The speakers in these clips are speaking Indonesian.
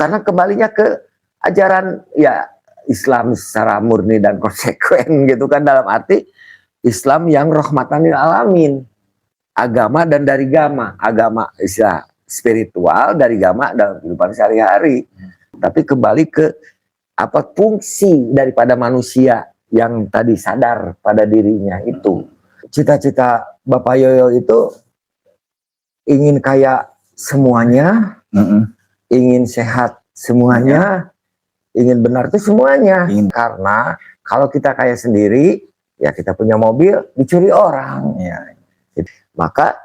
karena kembalinya ke ajaran ya Islam secara murni dan konsekuen gitu kan, dalam arti Islam yang rahmatan lil alamin, agama dan dari gama, agama istilah spiritual dari gama dalam kehidupan sehari-hari. Tapi kembali ke apa fungsi daripada manusia yang tadi sadar pada dirinya itu. Cita-cita Bapak Yoyo itu ingin kaya semuanya, ingin sehat semuanya, ingin benar itu semuanya. Karena kalau kita kaya sendiri, ya kita punya mobil dicuri orang. Maka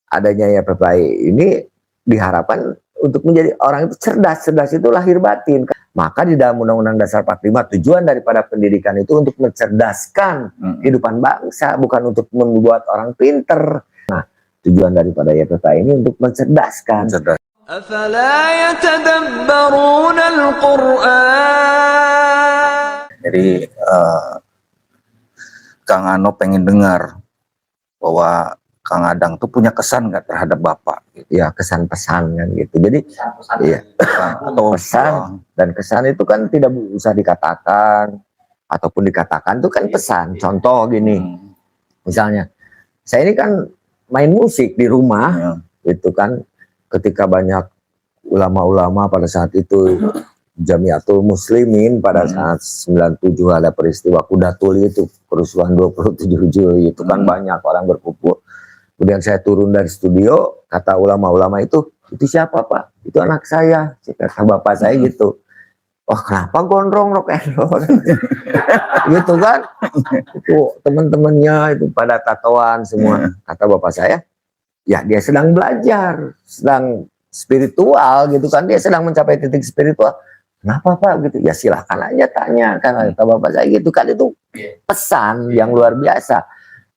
adanya YPPI ini diharapkan untuk menjadi orang itu cerdas. Cerdas itu lahir batin. Maka di dalam Undang-Undang Dasar 45 tujuan daripada pendidikan itu untuk mencerdaskan kehidupan bangsa, bukan untuk membuat orang pinter. Nah, tujuan daripada YPPI ini untuk mencerdaskan. Jadi Kang Ano pengen dengar bahwa Kang Adang tuh punya kesan nggak terhadap Bapak? Ya, kesan pesan kan gitu. Jadi iya, atau pesan dan kesan itu kan tidak usah dikatakan, ataupun dikatakan itu kan pesan. Contoh gini, misalnya saya ini kan main musik di rumah, itu kan ketika banyak ulama-ulama pada saat itu Jamiatul Muslimin pada saat 97 ada peristiwa Kuda Tuli itu, kerusuhan 27 Juli itu kan banyak orang berkumpul. Kemudian saya turun dari studio, kata ulama-ulama itu siapa Pak? Itu anak saya, kata bapak saya gitu. Wah, kenapa gondrong rock and roll? Gitu kan? Itu teman-temannya itu pada tatoan semua. Kata bapak saya, ya dia sedang belajar, sedang spiritual gitu kan, dia sedang mencapai titik spiritual. Kenapa Pak gitu? Ya silahkan aja tanya, kan kata bapak saya gitu kan. Itu pesan yang luar biasa.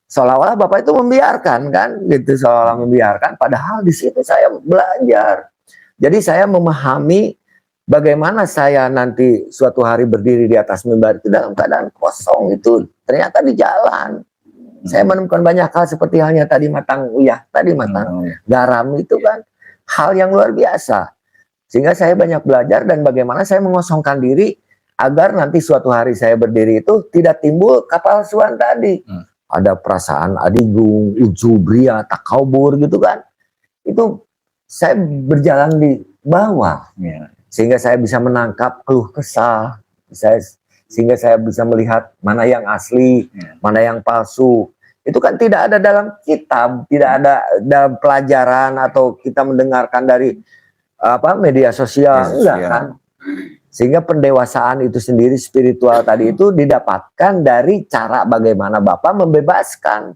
Seolah-olah bapak itu membiarkan kan, gitu, seolah-olah membiarkan. Padahal di situ saya belajar. Jadi saya memahami bagaimana saya nanti suatu hari berdiri di atas mimbar itu dalam keadaan kosong itu ternyata di jalan. Saya menemukan banyak hal seperti halnya tadi matang garam itu kan hal yang luar biasa. Sehingga saya banyak belajar dan bagaimana saya mengosongkan diri agar nanti suatu hari saya berdiri itu tidak timbul kepalsuan tadi. Ada perasaan adigung, ujubria, takabur gitu kan. Itu saya berjalan di bawah. Sehingga saya bisa menangkap keluh kesah. Sehingga saya bisa melihat mana yang asli, mana yang palsu. Itu kan tidak ada dalam kitab, tidak ada dalam pelajaran atau kita mendengarkan dari media sosial, enggak kan. Sehingga pendewasaan itu sendiri spiritual tadi itu didapatkan dari cara bagaimana Bapak membebaskan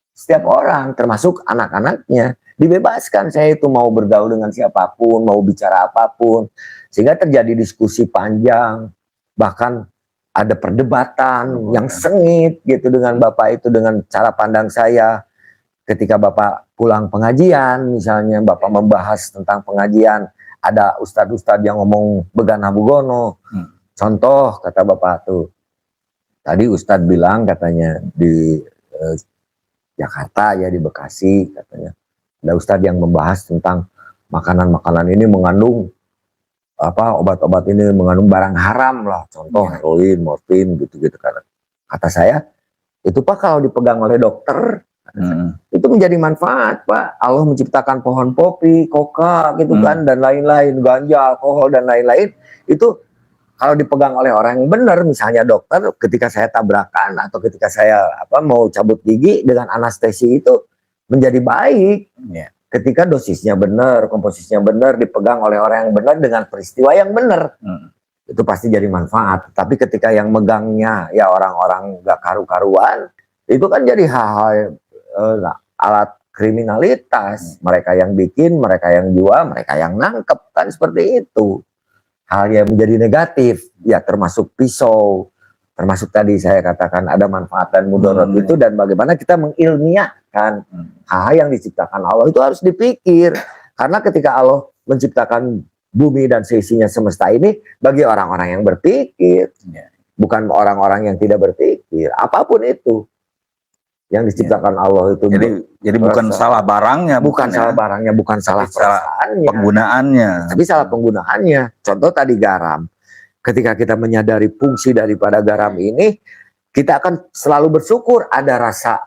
setiap orang, termasuk anak-anaknya. Dibebaskan, saya itu mau bergaul dengan siapapun, mau bicara apapun. Sehingga terjadi diskusi panjang, bahkan ada perdebatan yang sengit gitu dengan Bapak itu, dengan cara pandang saya. Ketika Bapak pulang pengajian, misalnya Bapak membahas tentang pengajian, ada ustadz-ustadz yang ngomong begana bugono. Contoh kata Bapak tuh, tadi ustadz bilang katanya di Jakarta ya, di Bekasi katanya, ada ustadz yang membahas tentang makanan-makanan ini mengandung obat-obat ini mengandung barang haram lah, contoh heroin, morfin gitu-gitu kan. Kata saya, itu Pak kalau dipegang oleh dokter itu menjadi manfaat Pak. Allah menciptakan pohon popi, koka gitu kan, dan lain-lain, ganja, alkohol dan lain-lain. Itu kalau dipegang oleh orang yang benar, misalnya dokter, ketika saya tabrakan atau ketika saya mau cabut gigi dengan anestesi itu menjadi baik. Ketika dosisnya benar, komposisinya benar, dipegang oleh orang yang benar dengan peristiwa yang benar, itu pasti jadi manfaat. Tapi ketika yang megangnya ya orang-orang gak karu-karuan, itu kan jadi hal-hal alat kriminalitas. Mereka yang bikin, mereka yang jual, mereka yang nangkep, kan seperti itu. Hal yang menjadi negatif, ya termasuk pisau, termasuk tadi saya katakan ada manfaat dan mudarat itu, dan bagaimana kita mengilmiahkan hal yang diciptakan Allah itu harus dipikir. Karena ketika Allah menciptakan bumi dan seisinya semesta ini bagi orang-orang yang berpikir, bukan orang-orang yang tidak berpikir, apapun itu. yang diciptakan Allah itu. Jadi bukan salah barangnya, bukan salah barangnya, bukan salah perasaannya, penggunaannya, tapi salah penggunaannya. Contoh tadi garam. Ketika kita menyadari fungsi daripada garam ini, kita akan selalu bersyukur ada rasa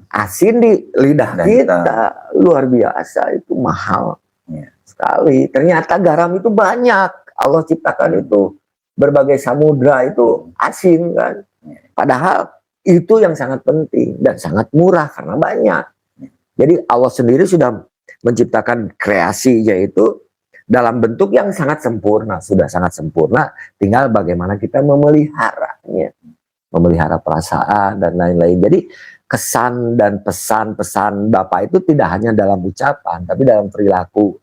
asin di lidah kita. Luar biasa, itu mahal sekali. Ternyata garam itu banyak, Allah ciptakan itu berbagai samudra itu asin kan. Padahal itu yang sangat penting dan sangat murah karena banyak. Jadi Allah sendiri sudah menciptakan kreasi, yaitu dalam bentuk yang sangat sempurna, sudah sangat sempurna. Tinggal bagaimana kita memeliharanya, memelihara perasaan dan lain-lain. Jadi kesan dan pesan-pesan Bapak itu tidak hanya dalam ucapan, tapi dalam perilaku.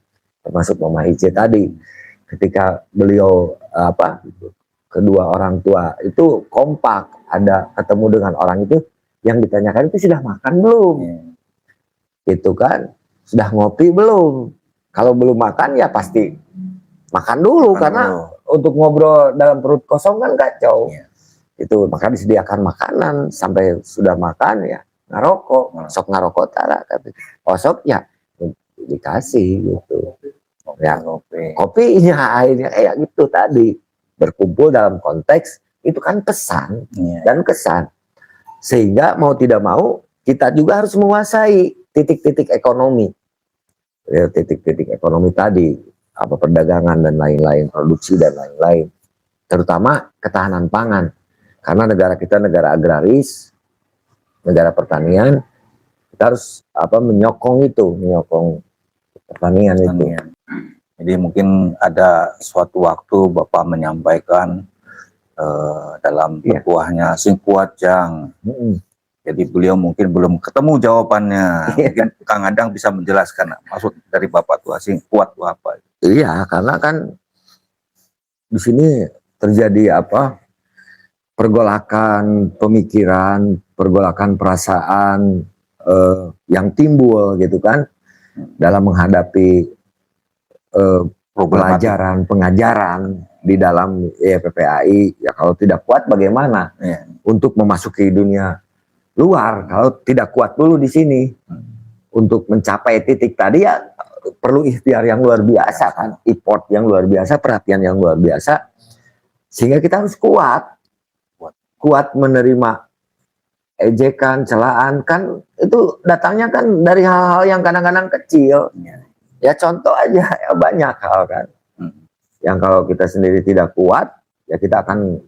Termasuk Mama Ice tadi, ketika beliau kedua orang tua itu kompak, ada ketemu dengan orang itu, yang ditanyakan itu sudah makan belum, itu kan, sudah ngopi belum. Kalau belum makan ya pasti makan dulu, karena untuk ngobrol dalam perut kosong kan kacau. Itu maka disediakan makanan, sampai sudah makan ya ngarokok, sok ngarokok tara, sok ya dikasih gitu. Ya kopinya akhirnya kayak gitu tadi, berkumpul dalam konteks itu kan pesan dan kesan, sehingga mau tidak mau kita juga harus menguasai titik-titik ekonomi, titik-titik ekonomi tadi, perdagangan dan lain-lain, produksi dan lain-lain, terutama ketahanan pangan, karena negara kita negara agraris, negara pertanian, kita harus menyokong pertanian itu. Jadi mungkin ada suatu waktu Bapak menyampaikan dalam petuahnya Sing Kuat Jang. Jadi beliau mungkin belum ketemu jawabannya. Mungkin Kang Adang bisa menjelaskan maksud dari Bapak tua Sing Kuat itu apa? Iya, karena kan di sini terjadi pergolakan pemikiran, pergolakan perasaan yang timbul gitu kan dalam menghadapi pelajaran, pengajaran di dalam PPAI. Ya kalau tidak kuat bagaimana untuk memasuki dunia luar, kalau tidak kuat dulu di sini untuk mencapai titik tadi, ya perlu ikhtiar yang luar biasa kan, effort yang luar biasa, perhatian yang luar biasa, sehingga kita harus kuat menerima ejekan, celaan, kan itu datangnya kan dari hal-hal yang kadang-kadang kecil. Ya contoh aja, ya banyak hal kan. Yang kalau kita sendiri tidak kuat, ya kita akan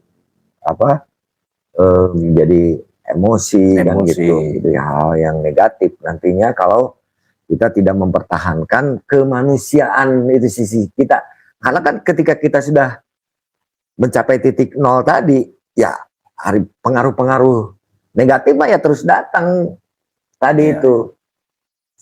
menjadi emosi kan gitu ya, hal yang negatif nantinya kalau kita tidak mempertahankan kemanusiaan itu sisi kita. Karena kan ketika kita sudah mencapai titik nol tadi, ya pengaruh-pengaruh negatif ya terus datang tadi itu.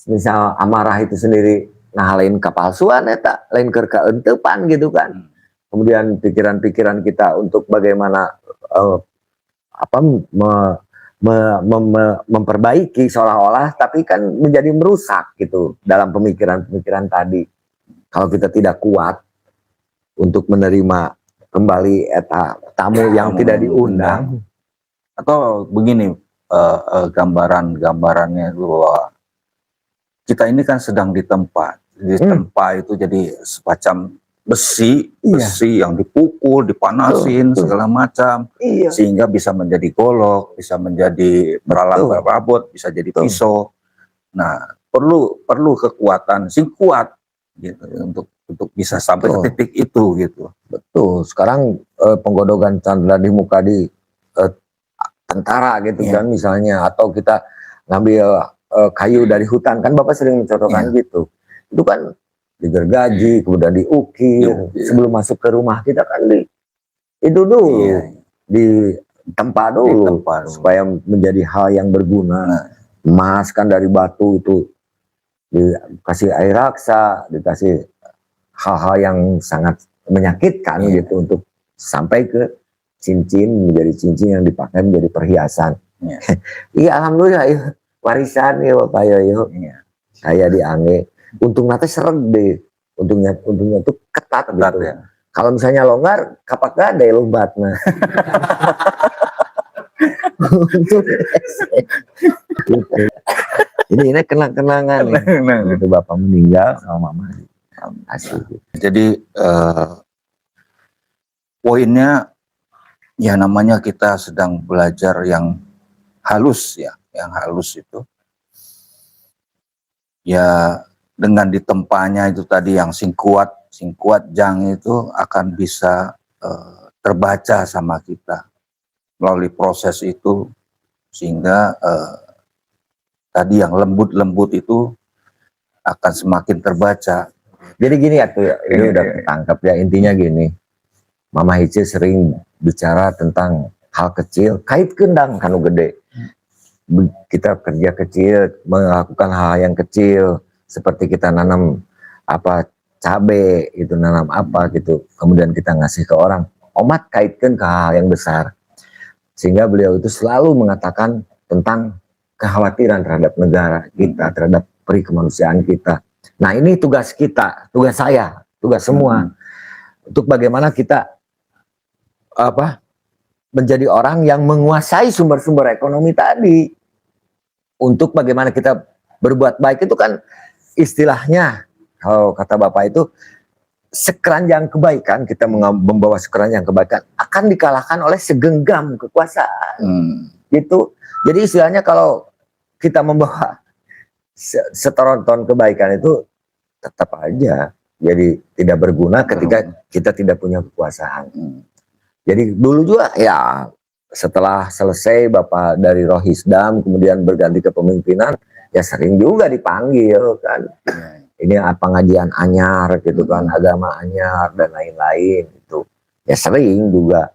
Misal amarah itu sendiri lain kepalsuan lain keentepan gitu kan. Kemudian pikiran-pikiran kita untuk bagaimana memperbaiki seolah-olah, tapi kan menjadi merusak gitu dalam pemikiran-pemikiran tadi. Kalau kita tidak kuat untuk menerima kembali tamu yang tidak diundang, atau begini gambarannya bahwa kita ini kan sedang ditempa itu jadi semacam besi yang dipukul, dipanasin segala macam, sehingga bisa menjadi golok, bisa menjadi perabot, bisa jadi pisau. Nah, perlu kekuatan sing kuat gitu untuk bisa sampai ke titik itu gitu. Betul. Sekarang penggodokan candra di muka di tentara gitu kan misalnya, atau kita ngambil kayu dari hutan kan, Bapak sering mencontohkan gitu. Itu kan digergaji, kemudian diukir, sebelum masuk ke rumah kita kan itu dulu ditempa dulu, supaya menjadi hal yang berguna. Emas kan dari batu itu dikasih air raksa, dikasih hal-hal yang sangat menyakitkan gitu untuk sampai ke cincin, menjadi cincin yang dipakai menjadi perhiasan. Iya, alhamdulillah warisan ya Bapak yo. Saya diangge. Untung nanti seret deh, untungnya itu ketat gitu. Ya. Kalau misalnya longgar, kapak gak ada lombatnya. Untuk gitu. Jadi ini kenang-kenangan nih. Itu bapak meninggal sama mama asli. Jadi poinnya ya namanya kita sedang belajar yang halus ya, yang halus itu ya dengan ditempanya itu tadi yang sing kuat jang itu akan bisa terbaca sama kita melalui proses itu sehingga tadi yang lembut-lembut itu akan semakin terbaca. Jadi gini ya tuh, ini udah ketangkap ya, intinya gini. Mama Ice sering bicara tentang hal kecil, kait kendang kanu gede. Kita kerja kecil, melakukan hal yang kecil, seperti kita nanam apa cabe, itu nanam apa gitu. Kemudian kita ngasih ke orang, omat kaitkan ke hal yang besar. Sehingga beliau itu selalu mengatakan tentang kekhawatiran terhadap negara kita, terhadap peri kemanusiaan kita. Nah ini tugas kita, tugas saya, tugas semua. Untuk bagaimana kita menjadi orang yang menguasai sumber-sumber ekonomi tadi. Untuk bagaimana kita berbuat baik itu kan istilahnya, kalau kata Bapak itu, sekeranjang kebaikan, kita membawa sekeranjang kebaikan akan dikalahkan oleh segenggam kekuasaan. Gitu. Jadi istilahnya kalau kita membawa seteronton kebaikan itu tetap aja jadi tidak berguna ketika kita tidak punya kekuasaan. Jadi dulu juga ya setelah selesai Bapak dari Rohisdam kemudian berganti ke pemimpinan ya sering juga dipanggil kan. Ini pengajian anyar gitu kan, agama anyar dan lain-lain itu. Ya sering juga.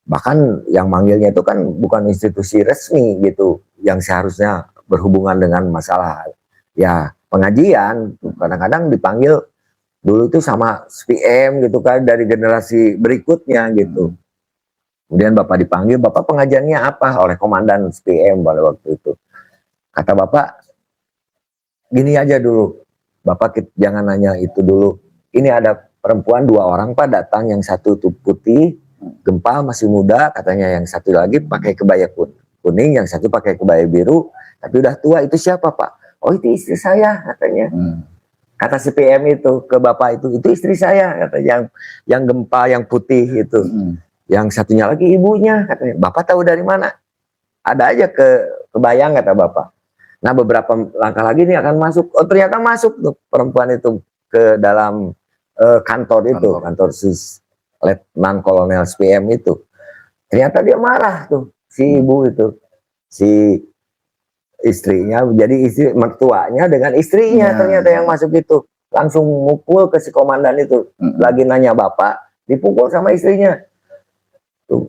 Bahkan yang manggilnya itu kan bukan institusi resmi gitu yang seharusnya berhubungan dengan masalah ya pengajian. Kadang-kadang dipanggil dulu itu sama SPM gitu kan dari generasi berikutnya gitu. Kemudian Bapak dipanggil, Bapak pengajiannya apa? Oleh komandan SPM pada waktu itu. Kata Bapak, gini aja dulu, Bapak jangan nanya itu dulu. Ini ada perempuan 2 orang Pak datang, yang satu tuh putih, gempal masih muda, katanya yang satu lagi pakai kebaya kuning, yang satu pakai kebaya biru, tapi udah tua, itu siapa Pak? Oh itu istri saya katanya. Kata CPM itu ke Bapak itu istri saya katanya, yang gempal yang putih itu. Yang satunya lagi ibunya katanya. Bapak tahu dari mana? Ada aja kebayang kata Bapak. Nah beberapa langkah lagi ini akan masuk. Oh ternyata masuk tuh perempuan itu ke dalam kantor itu, kantor Letnan Kolonel SPM itu. Ternyata dia marah tuh si ibu itu, si istrinya, jadi istri mertuanya dengan istrinya ternyata yang masuk itu langsung mukul ke si komandan itu. Lagi nanya Bapak, dipukul sama istrinya. Tuh.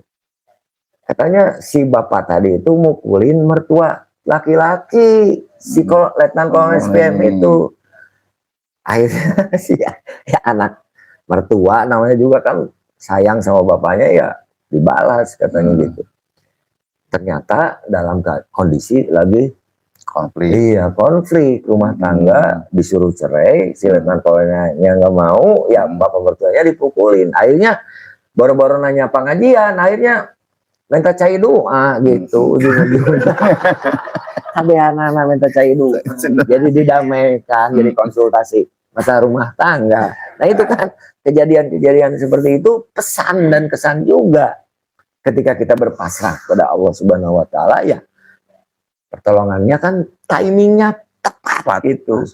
Katanya si Bapak tadi itu mukulin mertua laki-laki si Letnan Kolonel SPM itu. Akhirnya si ya anak mertua namanya juga kan sayang sama bapaknya ya dibalas katanya gitu. Ternyata dalam kondisi lagi konflik. Iya, konflik rumah tangga, disuruh cerai, si Letnan Kolonelnya nggak mau, ya bapak mertuanya dipukulin. Akhirnya baru-baru nanya pengajian, akhirnya minta cai doa gitu. Sampai anak-anak minta cai doa. Jadi didamaikan, jadi konsultasi masalah rumah tangga. Nah itu kan kejadian-kejadian seperti itu pesan dan kesan juga. Ketika kita berpasrah kepada Allah Subhanahu Wa Taala ya pertolongannya kan timingnya tepat itu.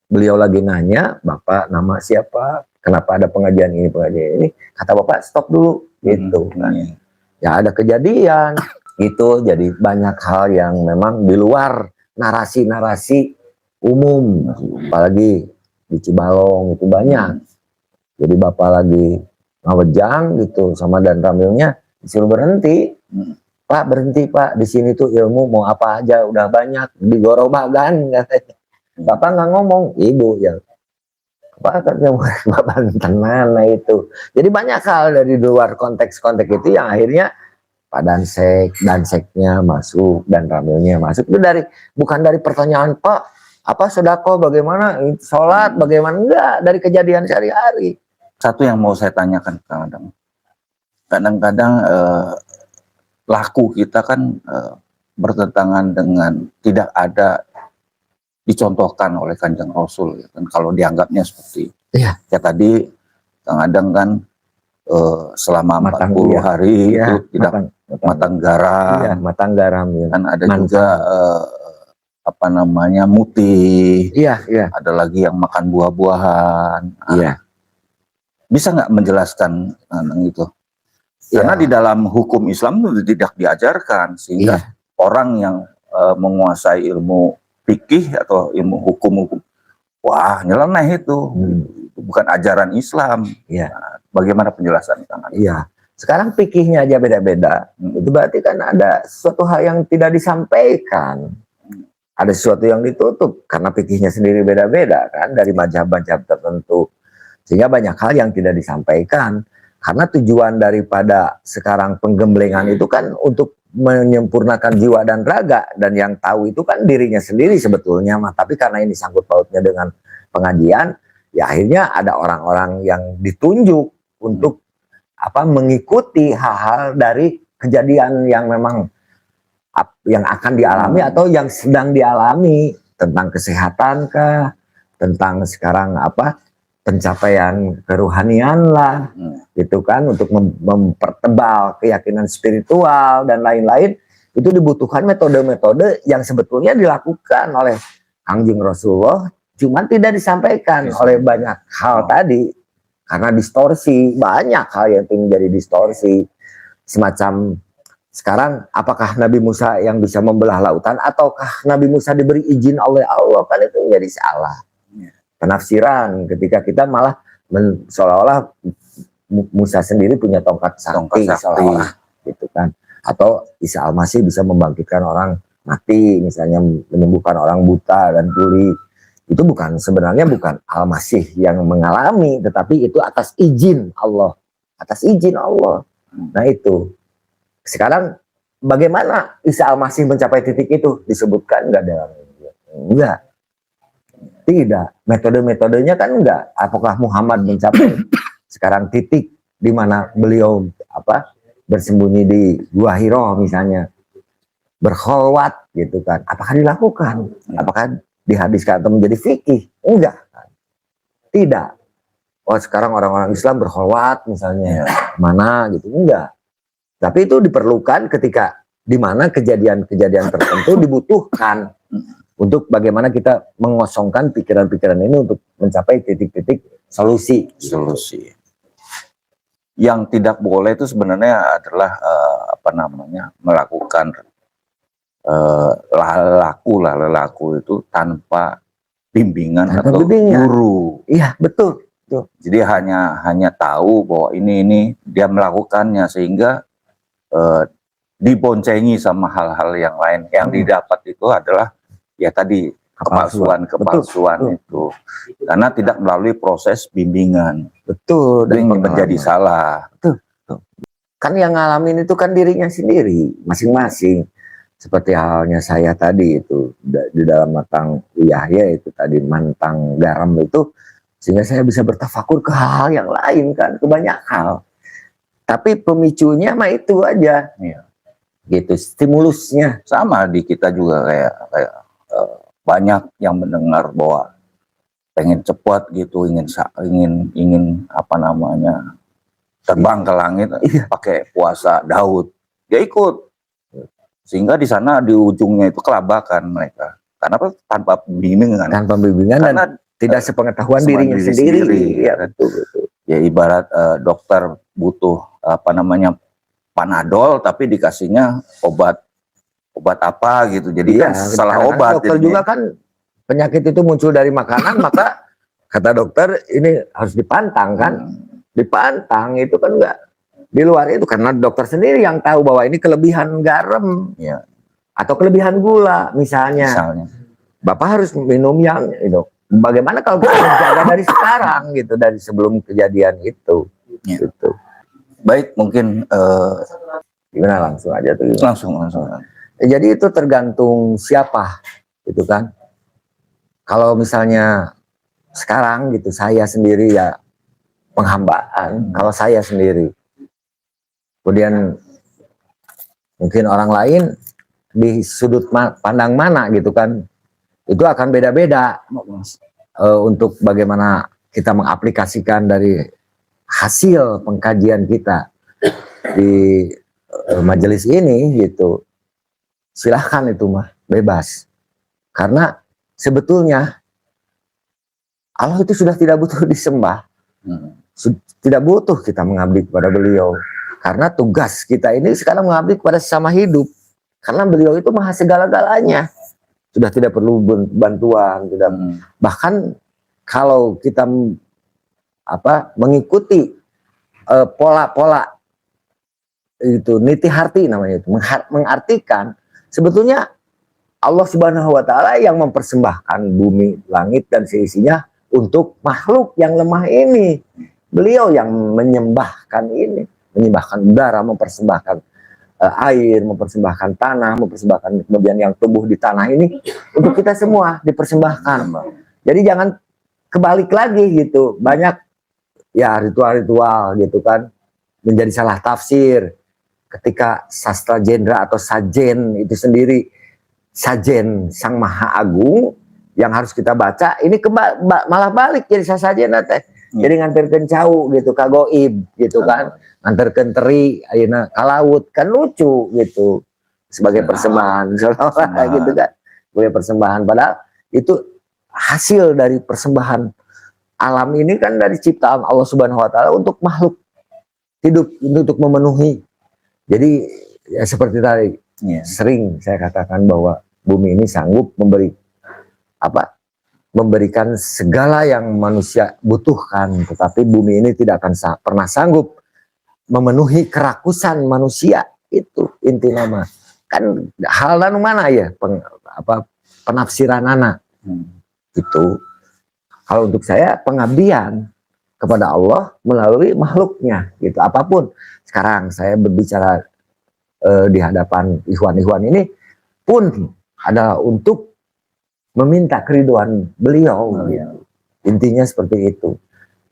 Beliau lagi nanya, Bapak nama siapa? Kenapa ada pengajian ini, pengajian ini? Kata Bapak stop dulu gitu kan. Ya ada kejadian gitu. Jadi banyak hal yang memang di luar narasi-narasi umum, apalagi di Cibalong itu banyak. Jadi Bapak lagi ngawejang gitu sama dan ramilnya disuruh berhenti. Pak berhenti Pak, di sini tuh ilmu mau apa aja udah banyak di Gorobagan katanya. Bapak nggak ngomong, ibu ya. Pak katanya Bapak tenan itu. Jadi banyak hal dari luar konteks-konteks itu yang akhirnya Pak Danseknya masuk dan ramilnya masuk itu dari bukan dari pertanyaan Pak apa sedekah bagaimana sholat bagaimana, enggak, dari kejadian sehari-hari. Satu yang mau saya tanyakan kadang-kadang laku kita kan bertentangan dengan tidak ada dicontohkan oleh Kanjeng Rasul ya kan, kalau dianggapnya seperti Iya. ya tadi kadang kan selama 40 Iya. hari Iya, itu tidak matang garam. Iya, matang garam ya. Kan ada Mantap. juga apa namanya mutih. Iya, iya. Ada lagi yang makan buah-buahan. Iya. Bisa nggak menjelaskan tentang itu? Karena di dalam hukum Islam itu tidak diajarkan, sehingga orang yang menguasai ilmu fikih atau ilmu hukum, wah nyeleneh itu. Itu bukan ajaran Islam. Iya. Nah, bagaimana penjelasan Kang? Iya. Sekarang fikihnya aja beda-beda. Itu berarti kan ada suatu hal yang tidak disampaikan. Ada sesuatu yang ditutup karena fikihnya sendiri beda-beda kan dari mazhab-mazhab tertentu. Sehingga banyak hal yang tidak disampaikan. Karena tujuan daripada sekarang penggemblengan itu kan untuk menyempurnakan jiwa dan raga, dan yang tahu itu kan dirinya sendiri sebetulnya mah. Tapi karena ini sangkut pautnya dengan pengajian, ya akhirnya ada orang-orang yang ditunjuk untuk mengikuti hal-hal dari kejadian yang memang yang akan dialami atau yang sedang dialami, tentang kesehatan kah, tentang sekarang pencapaian kerohanian lah, gitu kan, untuk mempertebal keyakinan spiritual dan lain-lain. Itu dibutuhkan metode-metode yang sebetulnya dilakukan oleh Kangjeng Rasulullah, cuman tidak disampaikan oleh banyak hal tadi, karena distorsi, banyak hal yang menjadi distorsi. Semacam sekarang, apakah Nabi Musa yang bisa membelah lautan, ataukah Nabi Musa diberi izin oleh Allah, kan itu menjadi salah penafsiran ketika kita malah seolah-olah Musa sendiri punya tongkat sakti seolah-olah gitu kan, atau Isa Al-Masih bisa membangkitkan orang mati, misalnya menyembuhkan orang buta dan tuli. Itu sebenarnya bukan Al-Masih yang mengalami, tetapi itu atas izin Allah, Nah itu sekarang bagaimana Isa Al-Masih mencapai titik itu, disebutkan enggak dalam enggak. Tidak, metode-metodenya kan enggak. Apakah Muhammad mencapai sekarang titik di mana beliau bersembunyi di Gua Hiro misalnya, berkholwat gitu kan? Apakah dilakukan? Apakah dihadiskan atau menjadi fikih? Enggak. Tidak. Oh sekarang orang-orang Islam berkholwat misalnya, mana gitu? Enggak. Tapi itu diperlukan ketika di mana kejadian-kejadian tertentu dibutuhkan untuk bagaimana kita mengosongkan pikiran-pikiran ini untuk mencapai titik-titik solusi. Yang tidak boleh itu sebenarnya adalah melakukan lelaku itu tanpa bimbingan atau guru. Iya, betul. Jadi hanya tahu bahwa ini dia melakukannya, sehingga diboncengi sama hal-hal yang lain. Yang didapat itu adalah ya tadi kepalsuan itu, karena tidak melalui proses bimbingan. Betul. Dan menjadi salah. Betul. Kan yang ngalamin itu kan dirinya sendiri masing-masing. Seperti halnya saya tadi itu di dalam matang Yahya itu tadi, mantang garam itu, sehingga saya bisa bertafakur ke hal yang lain kan, ke banyak hal. Tapi pemicunya mah itu aja. Gitu, stimulusnya. Sama di kita juga kayak banyak yang mendengar bahwa pengen cepat gitu, ingin terbang ke langit pakai puasa Daud, dia ikut, sehingga di sana di ujungnya itu kelabakan mereka. Karena tanpa bimbingan dan tidak sepengetahuan dirinya sendiri. Ya, betul. Ya ibarat dokter butuh Panadol tapi dikasihnya obat apa gitu, jadi salah obat. Dokter juga kan penyakit itu muncul dari makanan, maka kata dokter ini harus dipantang kan, dipantang itu kan enggak di luar itu, karena dokter sendiri yang tahu bahwa ini kelebihan garam atau kelebihan gula misalnya. Bapak harus minum yang itu. Bagaimana kalau kita menjaga dari sekarang gitu, dari sebelum kejadian itu gitu. Baik, mungkin gimana langsung aja tuh. Langsung. Jadi itu tergantung siapa, gitu kan. Kalau misalnya sekarang gitu, saya sendiri ya penghambaan, kalau saya sendiri. Kemudian Mungkin orang lain di sudut pandang mana gitu kan, itu akan beda-beda untuk bagaimana kita mengaplikasikan dari hasil pengkajian kita di majelis ini gitu. Silahkan itu mah bebas, karena sebetulnya Allah itu sudah tidak butuh disembah, tidak butuh kita mengabdi kepada beliau, karena tugas kita ini sekarang mengabdi kepada sesama hidup. Karena beliau itu maha segala-galanya, sudah tidak perlu bantuan, tidak. Bahkan kalau kita mengikuti pola-pola itu niti harti namanya itu, mengartikan sebetulnya Allah Subhanahu wa taala yang mempersembahkan bumi, langit dan seisinya untuk makhluk yang lemah ini. Beliau yang menyembahkan ini, menyembahkan udara, mempersembahkan air, mempersembahkan tanah, mempersembahkan kemudian yang tumbuh di tanah ini untuk kita semua dipersembahkan. Jadi jangan kebalik lagi gitu. Banyak ya ritual-ritual gitu kan menjadi salah tafsir ketika sastra jendra atau sajen itu sendiri, sajen Sang Maha Agung yang harus kita baca ini malah balik jadi sasajen teh. Jadi nganterkeun cau gitu ka goib gitu kan, nganterkeun teri ayeuna ka laut, kan lucu gitu sebagai persembahan seolah-olah gitu kan, sebagai persembahan, padahal itu hasil dari persembahan alam ini kan dari ciptaan Allah Subhanahu wa taala untuk makhluk hidup, untuk memenuhi. Jadi ya seperti tadi sering saya katakan bahwa bumi ini sanggup memberikan segala yang manusia butuhkan, tetapi bumi ini tidak akan pernah sanggup memenuhi kerakusan manusia. Itu inti nama. Kan hal dan mana ya penafsiran anak. Itu kalau untuk saya pengabdian kepada Allah melalui makhluknya gitu. Apapun sekarang saya berbicara di hadapan ikhwan-ikhwan ini pun adalah untuk meminta keriduan beliau. Intinya seperti itu.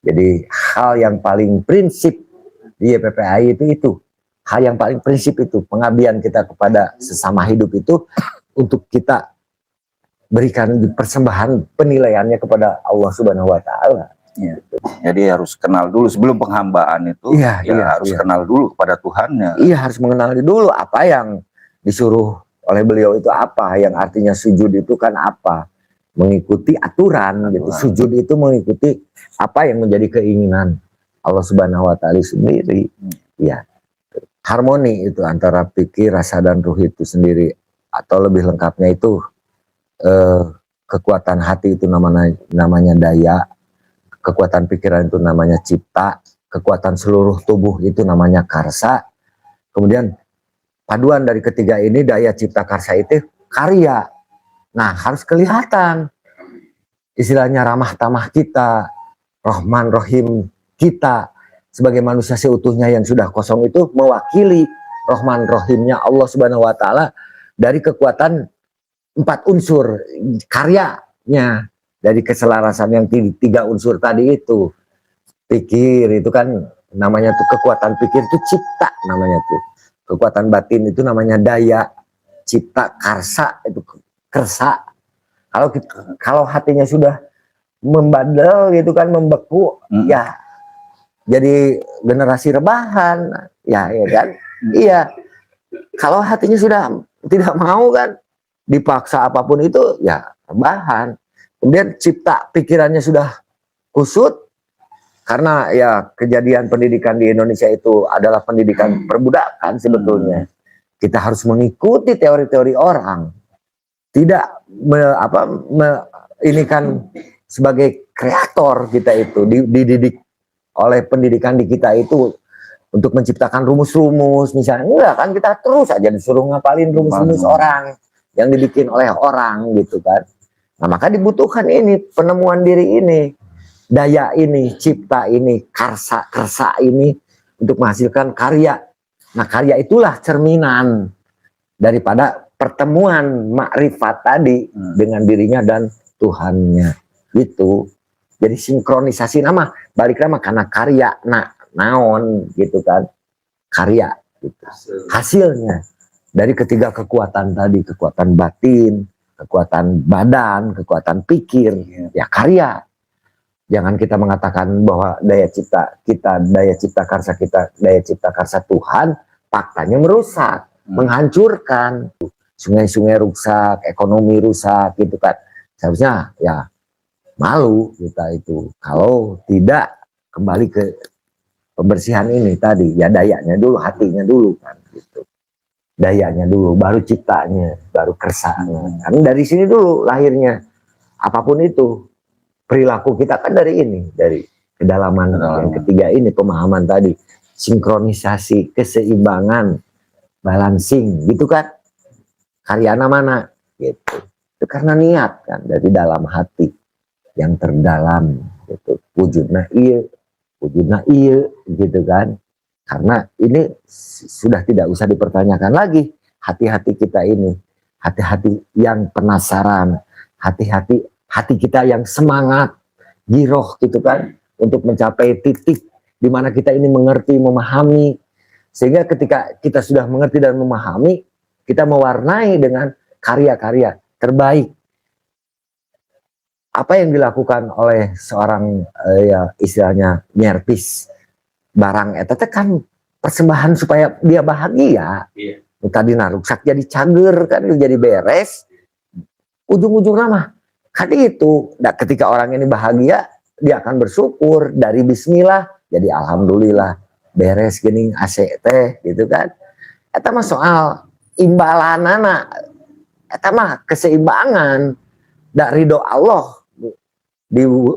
Jadi hal yang paling prinsip di YPPAI itu hal yang paling prinsip itu pengabdian kita kepada sesama hidup itu untuk kita berikan persembahan penilaiannya kepada Allah Subhanahu wa taala. Ya. Jadi harus kenal dulu sebelum penghambaan itu. Harus kenal dulu kepada Tuhannya. Iya, harus mengenali dulu apa yang disuruh oleh beliau itu apa, yang artinya sujud itu kan apa, mengikuti aturan. Gitu. Sujud itu mengikuti apa yang menjadi keinginan Allah Subhanahu wa taala sendiri. Ya. Harmoni itu antara pikir, rasa dan ruh itu sendiri, atau lebih lengkapnya itu kekuatan hati itu namanya daya, kekuatan pikiran itu namanya cipta, kekuatan seluruh tubuh itu namanya karsa. Kemudian paduan dari ketiga ini, daya, cipta, karsa itu karya. Nah, harus kelihatan. Istilahnya ramah tamah kita, Rahman Rahim kita sebagai manusia seutuhnya yang sudah kosong itu mewakili Rahman Rahimnya Allah Subhanahu wa taala dari kekuatan 4 unsur karyanya, dari keselarasan yang 3 unsur tadi itu. Pikir itu kan namanya tuh kekuatan pikir itu cipta namanya tuh. Kekuatan batin itu namanya daya, cipta, karsa itu kersa. Kalau hatinya sudah membandel gitu kan, membeku, ya jadi generasi rebahan, ya kan. Iya. Kalau hatinya sudah tidak mau kan, dipaksa apapun itu ya rebahan. Kemudian cipta pikirannya sudah kusut, karena ya kejadian pendidikan di Indonesia itu adalah pendidikan perbudakan sebetulnya. Kita harus mengikuti teori-teori orang. Tidak ini kan sebagai kreator kita itu dididik oleh pendidikan di kita itu untuk menciptakan rumus-rumus misalnya. Enggak kan, kita terus aja disuruh ngapalin rumus-rumus orang yang dibikin oleh orang gitu kan. Nah, maka dibutuhkan ini penemuan diri ini, daya ini, cipta ini, kersa ini untuk menghasilkan karya. Nah, karya itulah cerminan daripada pertemuan makrifat tadi dengan dirinya dan Tuhannya. Itu. Jadi sinkronisasi nama, balik nama karena karya naon gitu kan. Karya gitu. Hasilnya. dari ketiga kekuatan tadi, kekuatan batin, kekuatan badan, kekuatan pikir, ya karya. Jangan kita mengatakan bahwa daya cipta kita, daya cipta karsa kita, daya cipta karsa Tuhan, faktanya merusak, menghancurkan. Sungai-sungai rusak, ekonomi rusak gitu kan. Seharusnya ya malu kita itu kalau tidak kembali ke pembersihan ini tadi, ya dayanya dulu, hatinya dulu kan gitu. Dayanya dulu, baru ciptanya, baru kersanya. Kan dari sini dulu lahirnya. Apapun itu, perilaku kita kan dari ini, dari kedalaman yang ketiga ini, pemahaman tadi, sinkronisasi, keseimbangan, balancing, gitu kan? Karyana mana? Gitu. Itu karena niat kan, dari dalam hati yang terdalam, gitu. Wujudna iya, gitu kan? Karena ini sudah tidak usah dipertanyakan lagi hati-hati kita ini, hati-hati yang penasaran, hati kita yang semangat, giroh gitu kan, untuk mencapai titik di mana kita ini mengerti, memahami, sehingga ketika kita sudah mengerti dan memahami, kita mewarnai dengan karya-karya terbaik. Apa yang dilakukan oleh seorang ya istilahnya nyerpis barang eta kan persembahan supaya dia bahagia. Iya. Tadi rusak jadi cager kan, jadi beres. Ujung-ujungnya mah kan itu. Nah, ketika orang ini bahagia, dia akan bersyukur dari bismillah jadi alhamdulillah beres gini AC teh gitu kan. Eta mah soal imbalanana, eta mah keseimbangan da ridho Allah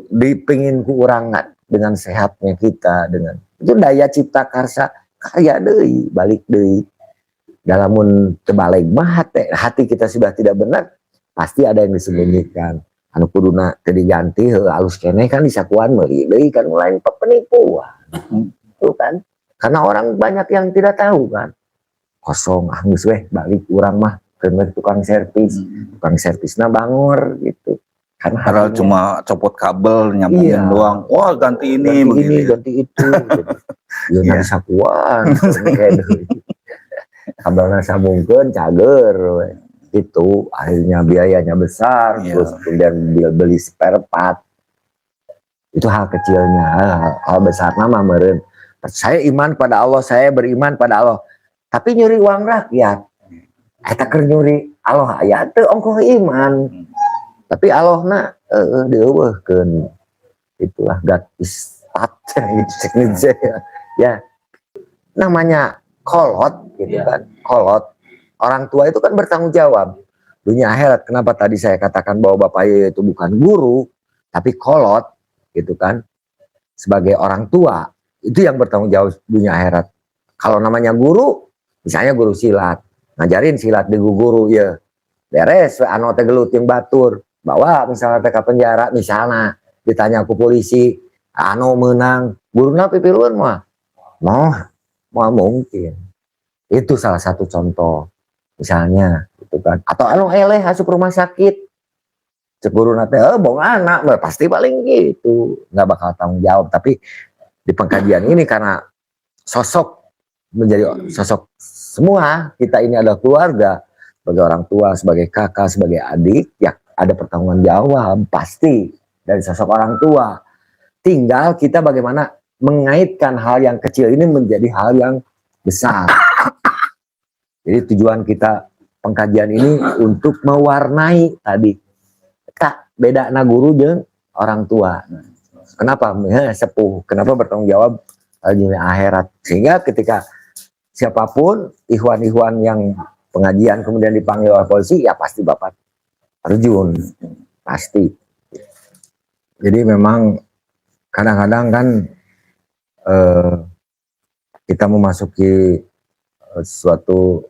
dipengin ku urang dengan sehatnya kita, dengan itu daya cipta karsa karya deui, balik deui. Dalamun terbalik mah hati kita sudah tidak benar, pasti ada yang disembunyikan. Anu kuduna teu diganti alus keneh kan disakuan meuli deui kan mulai penipuan. Itu kan. Karena orang banyak yang tidak tahu kan. Kosong geus weh balik urang mah ke tukang servis. Tukang servisna bangor gitu. Karena cuma copot kabel nyambungin doang. Wah ganti ini, ganti ini, ganti itu. Gitu. Ya sakuan. Kabelnya sambungkeun cager. Itu akhirnya biayanya besar. Terus kemudian beli spare part. Itu hal kecilnya. Hal besar nama meureun. Saya iman pada Allah, saya beriman pada Allah. Tapi nyuri uang rakyat. Eta keur nyuri Allah aya teu ongkoh iman. Tapi Allah na dieuweuhkeun. Itulah God is touch gitu ya. Namanya kolot gitu kan. Kolot. Orang tua itu kan bertanggung jawab. Dunia akhirat, kenapa tadi saya katakan bahwa Bapak Yoyo itu bukan guru, tapi kolot gitu kan. Sebagai orang tua, itu yang bertanggung jawab dunia akhirat. Kalau namanya guru, misalnya guru silat, ngajarin silat di guru ya. Beres anu teh geluting batur. Bawa misalnya ke penjara, misalnya ditanya ke polisi, anu menang, guruna pipiluan mah mungkin. Itu salah satu contoh, misalnya, gitu kan. Atau anu eleh asup rumah sakit, cek guruna teh, bohong anak, pasti paling gitu, nggak bakal tanggung jawab. Tapi di pengkajian ini karena sosok menjadi sosok semua kita ini adalah keluarga, sebagai orang tua, sebagai kakak, sebagai adik, ya ada pertanggungan jawab pasti dari sosok orang tua. Tinggal kita bagaimana mengaitkan hal yang kecil ini menjadi hal yang besar. Jadi tujuan kita pengkajian ini untuk mewarnai tadi. Kak, beda na guru jeung orang tua. Kenapa? Sepuh. Kenapa bertanggung jawab dunia akhirat? Sehingga ketika siapapun ikhwan-ikhwan yang pengajian kemudian dipanggil oleh polisi, ya pasti Bapak terjun, pasti. Jadi memang kadang-kadang kan kita memasuki suatu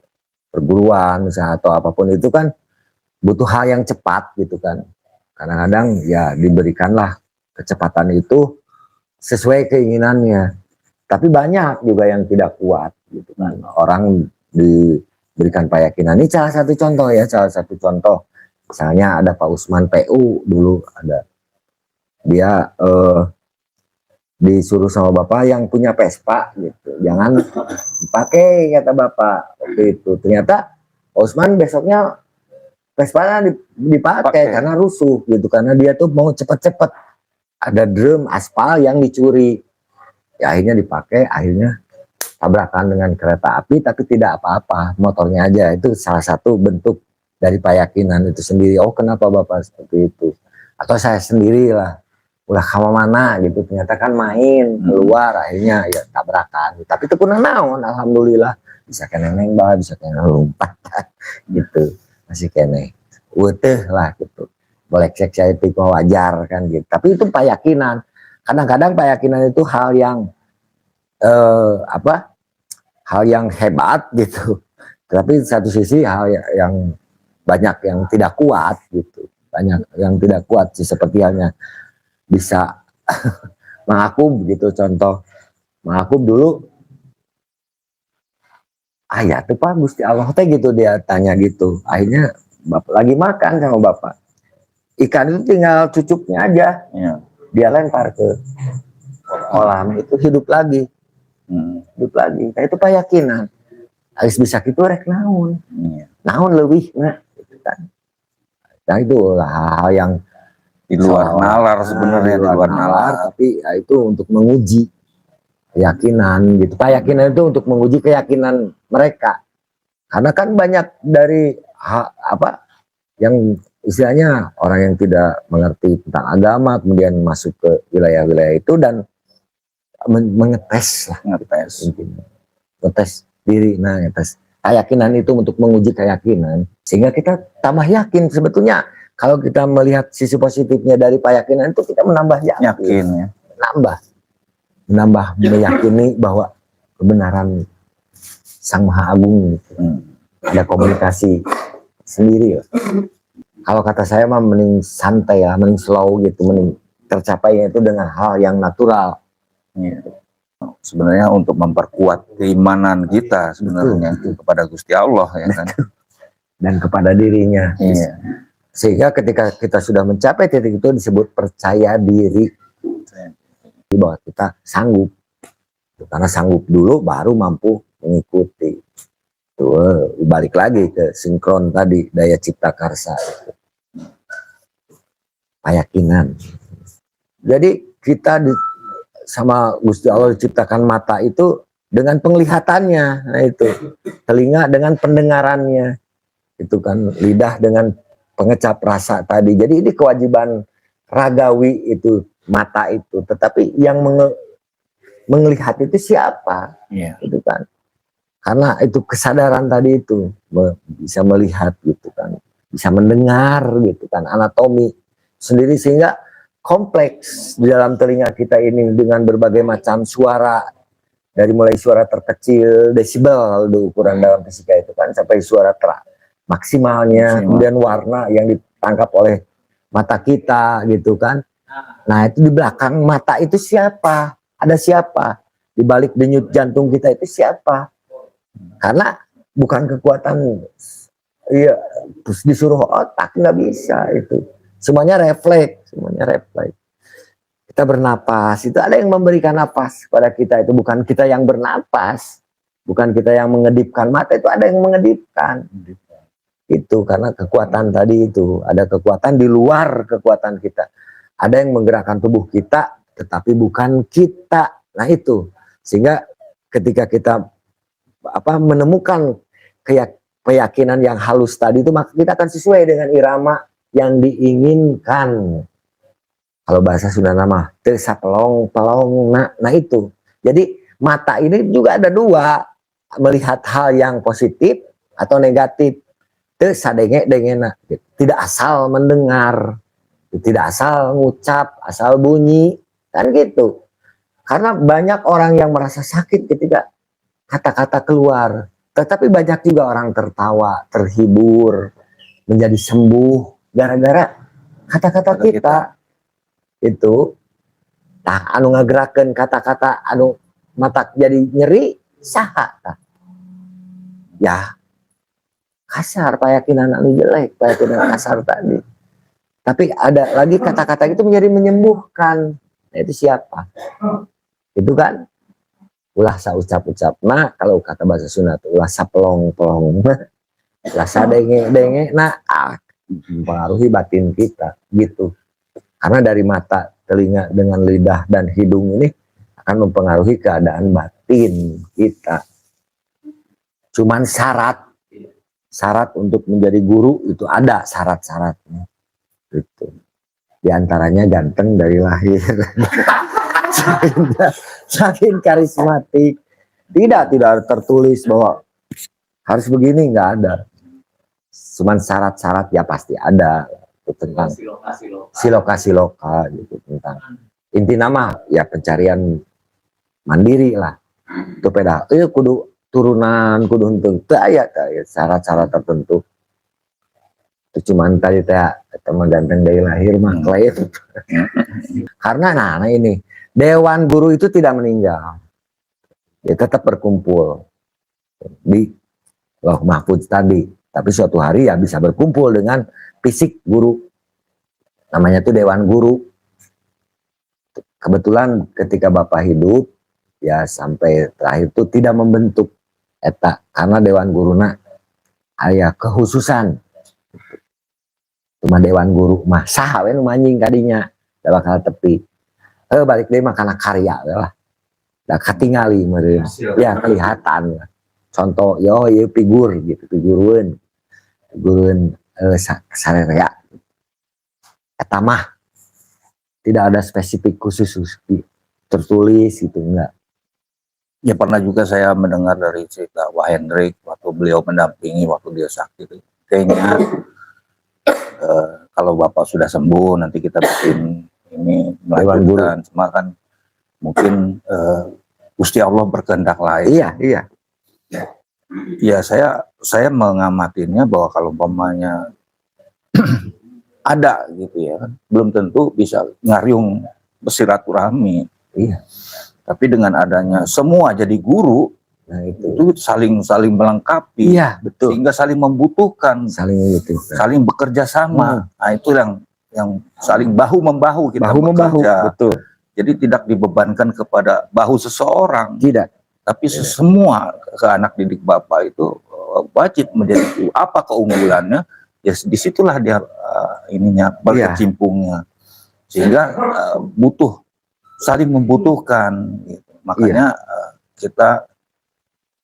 perguruan misalnya atau apapun itu kan butuh hal yang cepat gitu kan. Kadang-kadang ya diberikanlah kecepatan itu sesuai keinginannya. Tapi banyak juga yang tidak kuat gitu kan. Orang diberikan keyakinan. Ini salah satu contoh ya, salah satu contoh. Misalnya ada Pak Usman PU dulu ada. Dia disuruh sama Bapak yang punya Vespa gitu. Jangan dipakai kata Bapak waktu itu. Ternyata Osman besoknya Vespa dipakai Pakai. karena rusuh gitu, karena dia tuh mau cepet-cepet, ada drum aspal yang dicuri, ya akhirnya dipakai, akhirnya tabrakan dengan kereta api, tapi tidak apa-apa, motornya aja. Itu salah satu bentuk dari keyakinan itu sendiri. Oh, kenapa Bapak seperti itu? Atau saya sendirilah, ulah kemana gitu, ternyata kan main keluar, akhirnya ya tabrakan. Tapi itu pun naon, alhamdulillah bisa kena nembak, bisa kena lompat gitu, masih kena uteh lah gitu. Boleh cek saya itu wajar kan gitu. Tapi itu keyakinan. Kadang-kadang keyakinan itu hal yang hal yang hebat gitu. Tapi satu sisi hal yang banyak yang tidak kuat gitu. Banyak yang tidak kuat sih, seperti halnya bisa mengaku gitu. Contoh, mengaku dulu ayah tuh Pak Gusti Allah teh gitu, dia tanya gitu. Akhirnya Bapak lagi makan sama Bapak. Ikan itu tinggal cucupnya aja. Ya. Dia lempar ke kolam, itu hidup lagi. Hidup lagi. Nah, itu keyakinan. Harus bisa gitu rek naon. Naon lebih nah, gitu kan. Nah, itu hal yang Di luar nalar sebenarnya, di luar nalar. Tapi ya, itu untuk menguji keyakinan gitu. Keyakinan itu untuk menguji keyakinan mereka. Karena kan banyak dari yang istilahnya orang yang tidak mengerti tentang agama kemudian masuk ke wilayah-wilayah itu dan mengetes diri, nah ngetes keyakinan itu untuk menguji keyakinan, sehingga kita tambah yakin. Sebetulnya kalau kita melihat sisi positifnya dari keyakinan itu, kita menambah yakin ya. menambah meyakini bahwa kebenaran Sang Maha Agung gitu. Ada komunikasi sendiri ya. Kalau kata saya mah mending santai ya, mending slow gitu, mending tercapainya itu dengan hal yang natural. Ya. Sebenarnya untuk memperkuat keimanan kita sebenarnya kepada Gusti Allah ya kan, dan kepada dirinya. Iya. Sehingga ketika kita sudah mencapai titik itu disebut percaya diri, bahwa kita sanggup. Karena sanggup dulu baru mampu mengikuti. Tuh, balik lagi ke sinkron tadi, daya cipta karsa. Keyakinan. Jadi kita sama Gusti Allah diciptakan mata itu dengan penglihatannya, nah itu telinga dengan pendengarannya, itu kan lidah dengan pengecap rasa tadi. Jadi ini kewajiban ragawi itu mata itu, tetapi yang melihat itu siapa? Itu kan, karena itu kesadaran tadi itu bisa melihat gitu kan, bisa mendengar gitu kan, anatomi sendiri, sehingga kompleks di dalam telinga kita ini dengan berbagai macam suara, dari mulai suara terkecil desibel ukuran dalam fisika itu kan, sampai suara maksimalnya, kemudian warna yang ditangkap oleh mata kita gitu kan. Nah itu di belakang mata itu siapa? Ada siapa? Di balik denyut jantung kita itu siapa? Karena bukan kekuatan, iya, terus disuruh otak nggak bisa itu. Semuanya refleks, Kita bernapas, itu ada yang memberikan napas kepada kita, itu bukan kita yang bernapas, bukan kita yang mengedipkan mata, itu ada yang mengedipkan. Itu karena kekuatan tadi itu, ada kekuatan di luar kekuatan kita. Ada yang menggerakkan tubuh kita, tetapi bukan kita. Nah itu, sehingga ketika kita menemukan keyakinan yang halus tadi itu, maka kita akan sesuai dengan irama yang diinginkan. Kalau bahasa Sunda nama tesa pelong nah itu. Jadi mata ini juga ada dua, melihat hal yang positif atau negatif. Tesa dengena, tidak asal mendengar, tidak asal ngucap, asal bunyi, kan gitu. Karena banyak orang yang merasa sakit ketika kata-kata keluar, tetapi banyak juga orang tertawa, terhibur, menjadi sembuh gara-gara kata-kata kita itu. Nah, anu ngagerakeun kata-kata anu mata jadi nyeri saha tah? Ya kasar, keyakinan anu jelek, keyakinan kasar tadi. Tapi ada lagi kata-kata itu menjadi menyembuhkan. Nah, itu siapa? Itu kan ulah saucap-ucap. Nah, kalau kata bahasa Sunda itu ulah sapelong-pelong. rasa denge nah mempengaruhi batin kita gitu. Karena dari mata, telinga dengan lidah dan hidung ini akan mempengaruhi keadaan batin kita. Cuman syarat untuk menjadi guru itu ada syarat-syaratnya gitu. Di antaranya ganteng dari lahir. Saking karismatik. Tidak tertulis bahwa harus begini, nggak ada. Cuman syarat-syarat ya pasti ada tentang siloka gitu, tentang inti nama ya pencarian mandiri lah. Itu peda. Kudu turunan, kudu untuk syarat-syarat tertentu. Itu cuman tadi teman ganteng dari lahir mah klaim. Karena nah ini dewan guru itu tidak meninggal. Dia tetap berkumpul di Lauh Mahfudz tadi. Tapi suatu hari ya bisa berkumpul dengan fisik guru. Namanya itu dewan guru. Kebetulan ketika Bapak hidup ya sampai terakhir itu tidak membentuk eta karena dewan guruna aya kekhususan. Cuma dewan guru mah saha we nu manjing kadinya da bakal tepi. Balik deui mah kana karya lah. Da katingali meureun. Ya kelihatan. Contoh yo ieu figur gitu, figureun sararea. Eta mah tidak ada spesifik khusus tertulis gitu enggak. Ya pernah juga saya mendengar dari cerita Wah Hendrik waktu beliau mendampingi waktu dia sakit. Kayaknya kalau Bapak sudah sembuh nanti kita bikin ini melanjutkan, cuma kan mungkin Gusti Allah berkehendak lain. Iya. Ya saya mengamatinya bahwa kalau umpamanya ada gitu ya kan, belum tentu bisa ngariung bersilaturahmi. Iya. Tapi dengan adanya semua jadi guru, nah itu saling melengkapi. Iya, betul. Sehingga saling membutuhkan, saling bekerja sama. Nah itu yang saling bahu membahu kita bekerja. Betul. Jadi tidak dibebankan kepada bahu seseorang. Tidak. Tapi semua ke anak didik Bapak itu wajib menjadi apa keunggulannya, ya disitulah dia berkecimpungnya. Sehingga butuh saling membutuhkan gitu. Makanya kita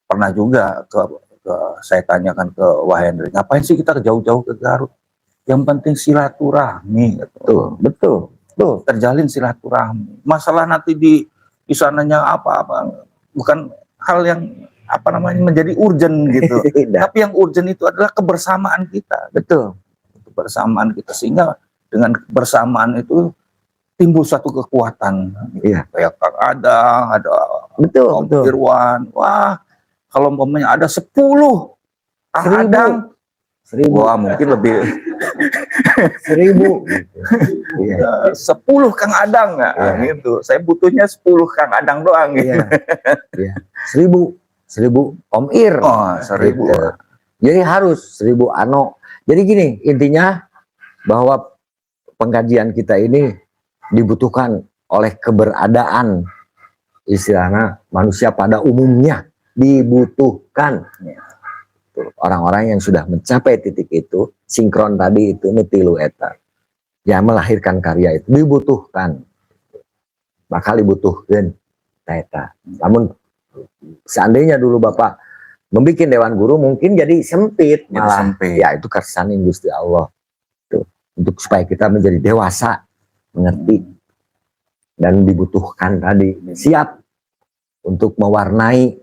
pernah juga saya tanyakan ke Wah Hendrik, ngapain sih kita jauh-jauh ke Garut? Yang penting silaturahmi gitu. Betul. Terjalin silaturahmi. Masalah nanti di sananya apa-apa bukan hal yang menjadi urgent gitu. Tapi yang urgent itu adalah kebersamaan kita. Betul. Kebersamaan kita, sehingga dengan kebersamaan itu timbul suatu kekuatan. Iya. Kayak Kang Adang, ada Om Irwan. Wah, kalau umpamanya ada 10 Kang Adang, 1000. Wah, mungkin lebih 1000. Iya. 10 Kang Adang nggak? Gitu. Saya butuhnya 10 Kang Adang doang. Gitu. Iya. 1000 Om Ir. Oh, 1000. Gitu. Jadi harus 1000 Ano. Jadi gini, intinya bahwa pengkajian kita ini dibutuhkan oleh keberadaan istilahnya manusia pada umumnya, dibutuhkan orang-orang yang sudah mencapai titik itu, sinkron tadi itu netilu eta yang melahirkan karya itu dibutuhkan, bakal dibutuhkan eta. Namun seandainya dulu Bapak membuat dewan guru mungkin jadi sempit malah. Ya itu kersane Gusti Allah tuh, untuk supaya kita menjadi dewasa, mengerti dan dibutuhkan tadi, siap untuk mewarnai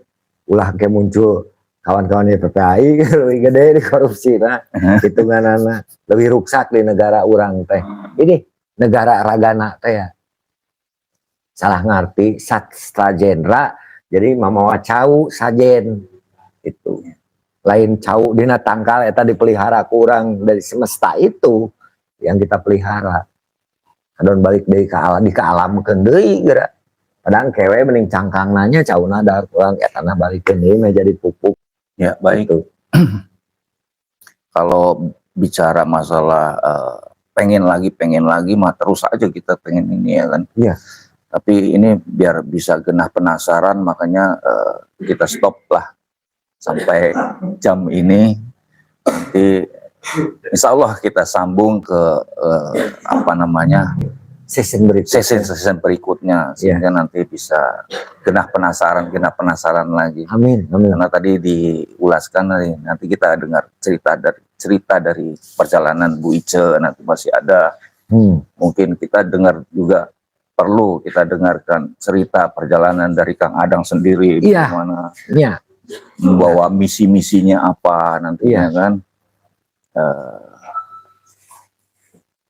ulah ke muncul kawan-kawan PPAI lebih gede di korupsi nah hitunganana lebih ruksak di negara orang teh. Ini negara ragana teh ya. Salah ngerti sastra jenderal jadi mamawa cau sajen itu. Lain cau dina tangkal eta dipelihara kurang dari semesta itu yang kita pelihara. Adon balik deui ka alam di kaalamkeun deui geura. Padahal kewe mending cangkang nanya cauna da kurang eta na balikeun deui mah jadi pupuk. Ya, baik. Kalau bicara masalah pengen lagi mah terus aja kita pengen ini ya kan. Iya. Tapi ini biar bisa genah penasaran, makanya kita stop lah sampai jam ini. Nanti insya Allah kita sambung ke Season berikutnya. season berikutnya sehingga nanti bisa genah penasaran lagi. Amin, amin. Karena tadi diulaskan nanti kita dengar cerita dari perjalanan Bu Ice nanti masih ada. Mungkin kita dengar juga perlu kita dengarkan cerita perjalanan dari Kang Adang sendiri, bagaimana membawa misi-misinya apa nantinya kan.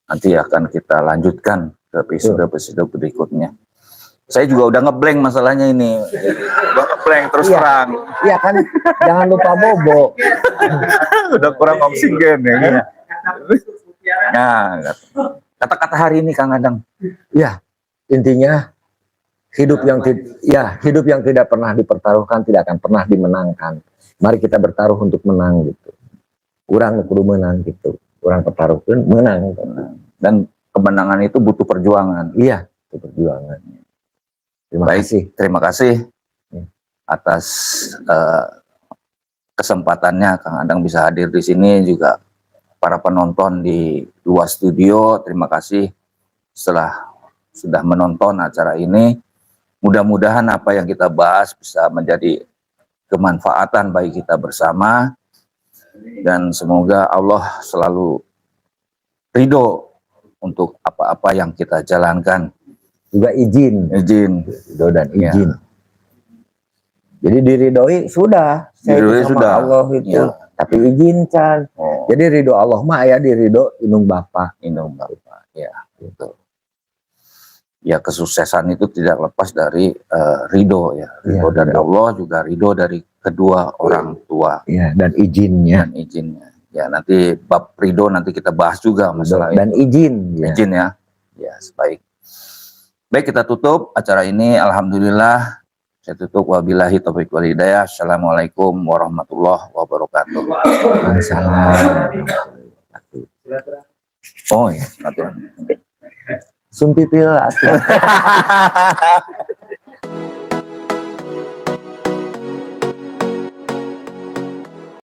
Nanti akan kita lanjutkan ke episode berikutnya. Saya juga udah ngeblank masalahnya ini. Udah ngeblank terus terang. Iya kan, jangan lupa bobo. Udah kurang oksigen ya kan. Nah, kata-kata hari ini Kang Adang. Ya, intinya hidup yang tidak pernah dipertaruhkan tidak akan pernah dimenangkan. Mari kita bertaruh untuk menang gitu. Kurang kudu menang gitu. Kurang pertaruhkan menang. Dan kemenangan itu butuh perjuangan. Iya, butuh perjuangan. Terima kasih atas kesempatannya Kang Adang bisa hadir di sini, juga para penonton di luar studio. Terima kasih sudah menonton acara ini. Mudah-mudahan apa yang kita bahas bisa menjadi kemanfaatan bagi kita bersama, dan semoga Allah selalu ridho untuk apa-apa yang kita jalankan. Juga izin ridho dan izin. Jadi diridhoi sudah, saya sudah Allah itu, tapi izin Chan. Jadi ridho Allah mah ya diridho inung Bapa. Ya, gitu. Ya, kesuksesan itu tidak lepas dari ridho ya. Ridho dari Allah, juga ridho dari kedua orang tua. Ya, dan izinnya. Ya, nanti bab ridho nanti kita bahas juga masalah dan itu. Izin ya. Ya, baik kita tutup acara ini. Alhamdulillah saya tutup, wabillahi taufiq wal hidayah. Assalamualaikum warahmatullahi wabarakatuh. Waalaikumsalam. Oh ya, Sumpipil